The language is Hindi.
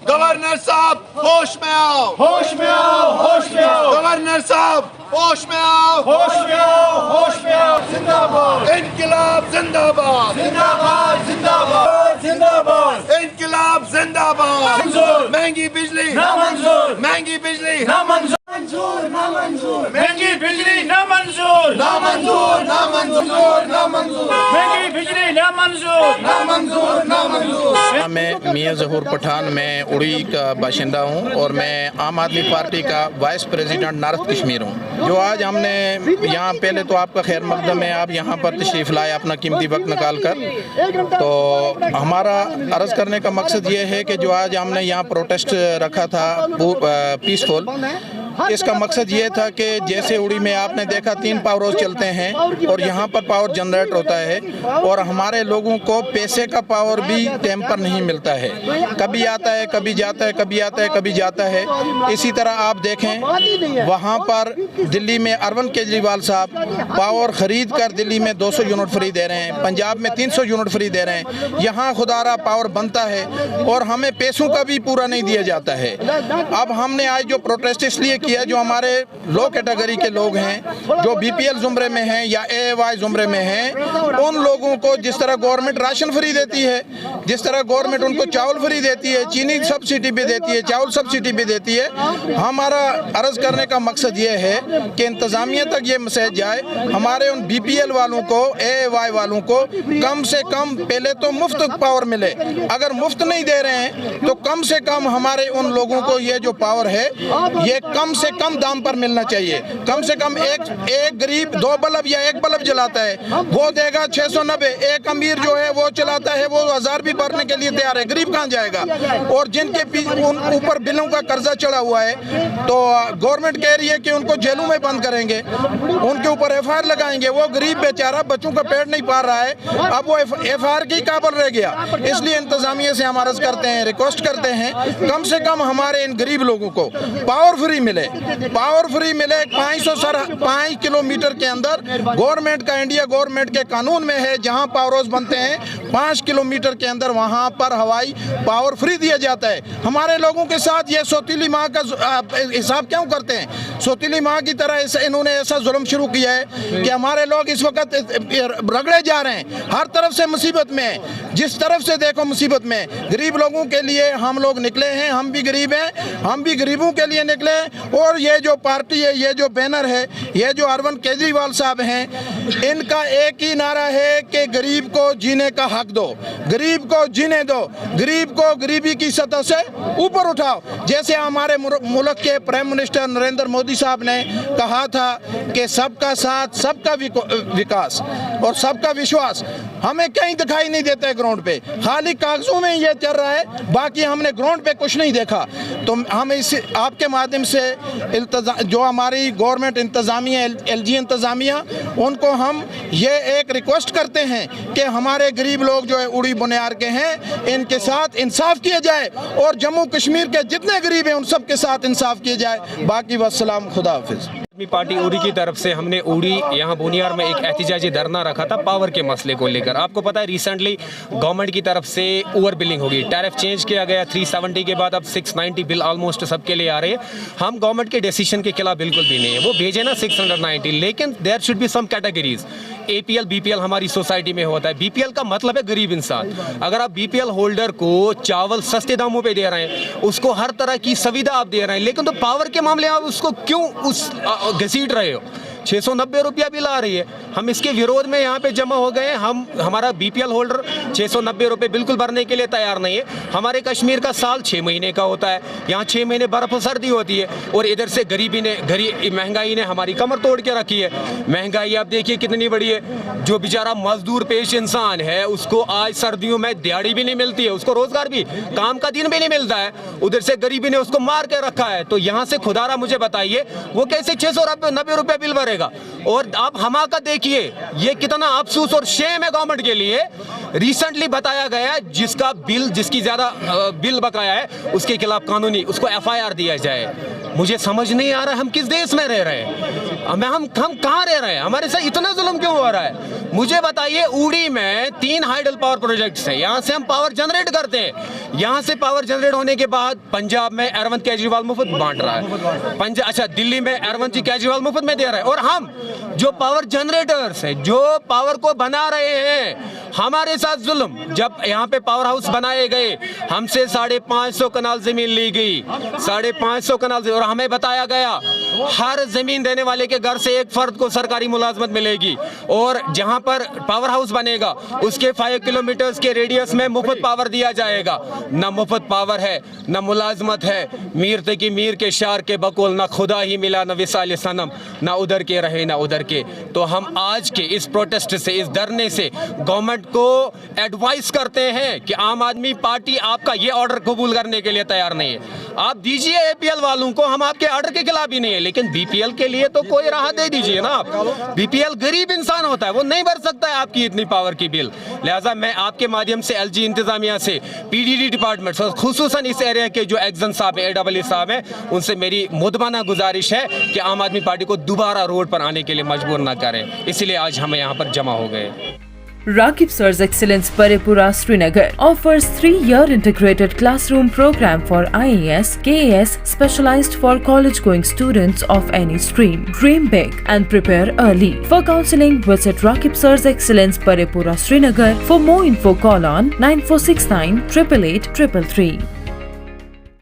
गवर्नर साहब होश में आओ, होश में आओ, होश में आओ। गवर्नर साहब होश में आओ, होश में आओ, होश में आओ। जिंदाबाद, इनकलाब जिंदाबाद, जिंदाबाद, जिंदाबाद, जिंदाबाद। इनकलाब जिंदाबाद। मंजूर। महंगी बिजली ना मंजूर, महंगी बिजली ना मंजूर, ना मंजूर। महंगी बिजली ना मंजूर, ना मंजूर, ना मंजूर, ना मंजूर। महंगी बिजली ना मंजूर, ना मंजूर, ना मंजूर। मैं मियां ज़हूर पठान, मैं उड़ी का बाशिंदा हूँ और मैं आम आदमी पार्टी का वाइस प्रेसिडेंट नॉर्थ कश्मीर हूँ। जो आज हमने यहाँ, पहले तो आपका खैर मकदम है, आप यहाँ पर तशरीफ़ लाए अपना कीमती वक्त निकाल कर। तो हमारा अर्ज़ करने का मकसद ये है कि जो आज हमने यहाँ प्रोटेस्ट रखा था पीसफुल, इसका मकसद ये था कि जैसे उड़ी में आपने देखा 3 पावर हाउस चलते हैं और यहाँ पर पावर जनरेट होता है और हमारे लोगों को पैसे का पावर भी टाइम पर नहीं मिलता है, कभी आता है कभी जाता है, कभी आता है कभी जाता है। इसी तरह आप देखें वहाँ पर दिल्ली में अरविंद केजरीवाल साहब पावर ख़रीद कर दिल्ली में 200 यूनिट फ्री दे रहे हैं, पंजाब में 300 यूनिट फ्री दे रहे हैं। यहाँ खुदारा पावर बनता है और हमें पैसों का भी पूरा नहीं दिया जाता है। अब हमने आज जो प्रोटेस्ट इसलिए किया, जो हमारे लो कैटेगरी के लोग हैं, जो बीपीएल जुमरे में हैं या एएवाई जुमरे में हैं, उन लोगों को जिस तरह गवर्नमेंट राशन फ्री देती है, जिस तरह गवर्नमेंट उनको चावल फ्री देती है, चीनी सब्सिडी भी देती है, चावल सब्सिडी भी देती है, हमारा अर्ज करने का मकसद ये है कि इंतजामिया तक ये मैसेज जाए, हमारे उन बीपीएल वालों को, एएवाई वालों को कम से कम पहले तो मुफ्त पावर मिले। अगर मुफ्त नहीं दे रहे हैं तो कम से कम हमारे उन लोगों को ये जो पावर है ये कम से कम दाम पर मिलना चाहिए। कम से कम एक गरीब 2 बल्ब या 1 बल्ब जलाता है वो देगा 690, एक अमीर जो है वो चलाता है वो 1000 भी भरने के लिए तैयार है, गरीब कहाँ जाएगा? और जिनके ऊपर बिलों का कर्जा चढ़ा हुआ है तो गवर्नमेंट कह रही है कि उनको जेलों में बंद करेंगे, उनके ऊपर एफआईआर लगाएंगे। वो गरीब बेचारा बच्चों का पेट नहीं पाल रहा है, अब वो एफआईआर की काबिल रह गया। इसलिए इंतजामिया से हम अर्ज करते हैं, रिक्वेस्ट करते हैं, कम से कम हमारे इन गरीब लोगों को पावर फ्री मिले, पावर फ्री मिले। 5 किलोमीटर के अंदर गवर्नमेंट का, इंडिया गवर्नमेंट के कानून में है, जहां पावर हाउस बनते हैं 5 किलोमीटर के अंदर वहां पर हवाई पावर फ्री दिया जाता है। हमारे लोगों के साथ ये सौतीली माँ का हिसाब क्यों करते हैं? सौतीली माँ की तरह इन्होंने ऐसा जुल्म शुरू किया है कि हमारे लोग इस वक्त रगड़े जा रहे हैं, हर तरफ से मुसीबत में है, जिस तरफ से देखो मुसीबत में। गरीब लोगों के लिए हम लोग निकले हैं, हम भी गरीब हैं, हम भी गरीबों के लिए निकले। और ये जो पार्टी है, ये जो बैनर है, ये जो अरविंद केजरीवाल साहब हैं, इनका एक ही नारा है कि गरीब को जीने का हक दो, गरीब को जीने दो, गरीब को गरीबी की सतह से ऊपर उठाओ। जैसे हमारे मुल्क के प्राइम मिनिस्टर नरेंद्र मोदी साहब ने कहा था कि सबका साथ, सबका विकास और सबका विश्वास, हमें कहीं दिखाई नहीं देता है ग्राउंड पे, खाली कागजों में ये चल रहा है, बाकी हमने ग्राउंड पे कुछ नहीं देखा। तो हम इस आपके माध्यम से जो हमारी गवर्नमेंट इंतजामिया, एलजी इंतजामिया, उनको हम ये एक रिक्वेस्ट करते हैं कि हमारे गरीब लोग जो है उड़ी बुनियाद के हैं, इनके साथ इंसाफ किया जाए और जम्मू कश्मीर के जितने गरीब हैं उन सब के साथ इंसाफ किया जाए। बाकी वस्सलाम, खुदा हाफिज़। पार्टी उड़ी की तरफ से हमने उड़ी यहाँ बुनियार में एक एहतिजाजी धरना रखा था पावर के मसले को लेकर। आपको पता है रिसेंटली गवर्नमेंट की तरफ से ओवर बिलिंग होगी, टैरिफ चेंज किया गया 370 के बाद अब 690 बिल ऑलमोस्ट सबके लिए आ रहे हैं। हम गवर्नमेंट के डिसीजन के खिलाफ बिल्कुल भी नहीं है, वो भेजे ना 690, लेकिन there should be some categories. APL BPL हमारी सोसाइटी में होता है। BPL का मतलब है गरीब इंसान। अगर आप BPL होल्डर को चावल सस्ते दामों पे दे रहे हैं, उसको हर तरह की सुविधा आप दे रहे हैं, लेकिन तो पावर के मामले में आप उसको क्यों घसीट रहे हो? 690 रुपया बिल आ रही है। हम इसके विरोध में यहाँ पे जमा हो गए। हमारा BPL होल्डर 690 रुपये बिल्कुल भरने के लिए तैयार नहीं है। हमारे कश्मीर का साल 6 महीने का होता है, यहाँ 6 महीने बर्फ सर्दी होती है और इधर से महंगाई ने हमारी कमर तोड़ के रखी है। महंगाई आप देखिए कितनी बड़ी है। जो बेचारा मजदूर पेश इंसान है उसको आज सर्दियों में दिहाड़ी भी नहीं मिलती है, उसको रोजगार भी, काम का दिन भी नहीं मिलता है। उधर से गरीबी ने उसको मार के रखा है। तो यहाँ से खुदारा मुझे बताइए वो कैसे 690 रुपये बिल भरेगा? और आप हमाका देखिए ये कितना अफसोस और शेम है गवर्नमेंट के लिए। रिसेंटली बताया गया जिसका बिल, जिसकी ज्यादा बिल बकाया है उसके खिलाफ कानूनी उसको FIR दिया जाए। मुझे समझ नहीं आ रहा हम किस देश में रह रहे हैं। हम कहाँ रह रहे हैं? हमारे साथ इतना जुल्म क्यों हो रहा है? मुझे बताइए, उड़ी में 3 हाइडल पावर प्रोजेक्ट्स हैं, यहाँ से हम पावर जनरेट करते हैं। यहाँ से पावर जनरेट होने के बाद पंजाब में अरविंद केजरीवाल मुफ्त बांट रहा है, अच्छा दिल्ली में अरविंद जी केजरीवाल मुफ्त में दे रहे हैं, और हम जो पावर जनरेटर्स हैं, जो पावर को बना रहे हैं, हमारे साथ जुल्म। जब यहाँ पे पावर हाउस बनाए गए, हमसे 550 कनाल जमीन ली गई, 550 कनाल, और हमें बताया गया हर जमीन देने वाले के घर से एक फर्द को सरकारी मुलाजमत मिलेगी, और जहाँ पर पावर हाउस बनेगा उसके 5 किलोमीटर के रेडियस में मुफ्त पावर दिया जाएगा। न मुफ्त पावर है, न मुलाजमत है, मीर ते की मीर के शार के बकुल, न खुदा ही मिला न विसाल सनम, न उधर के रहे न उधर के। तो हम आज के इस प्रोटेस्ट से, इस धरने से गवर्नमेंट को एडवाइस करते हैं कि आम आदमी पार्टी आपका ये ऑर्डर कबूल करने के लिए तैयार नहीं है। आप दीजिए एपीएल वालों को, हम आपके ऑर्डर के खिलाफ ही नहीं है, लेकिन बीपीएल के लिए तो कोई राहत दे दीजिए ना आप। बीपीएल गरीब इंसान होता है, वो नहीं भर सकता है आपकी इतनी पावर की बिल। लिहाजा मैं आपके माध्यम से एलजी इंतजामिया से, पीडीडी डिपार्टमेंट, खुसूसन इस एरिया के जो एक्जन साहब है, AEE साहब हैं, उनसे मेरी मुद्दमाना गुजारिश है कि आम आदमी पार्टी को दोबारा रोड पर आने के लिए मजबूर ना करें। इसलिए आज हम यहाँ पर जमा हो गए। Rakib Sir's Excellence Parepura Srinagar offers 3-year integrated classroom program for IAS, KAS specialized for college-going students of any stream. Dream big and prepare early. For counseling, visit Rakib Sir's Excellence Parepura Srinagar. For more info, call on 9469 888 333.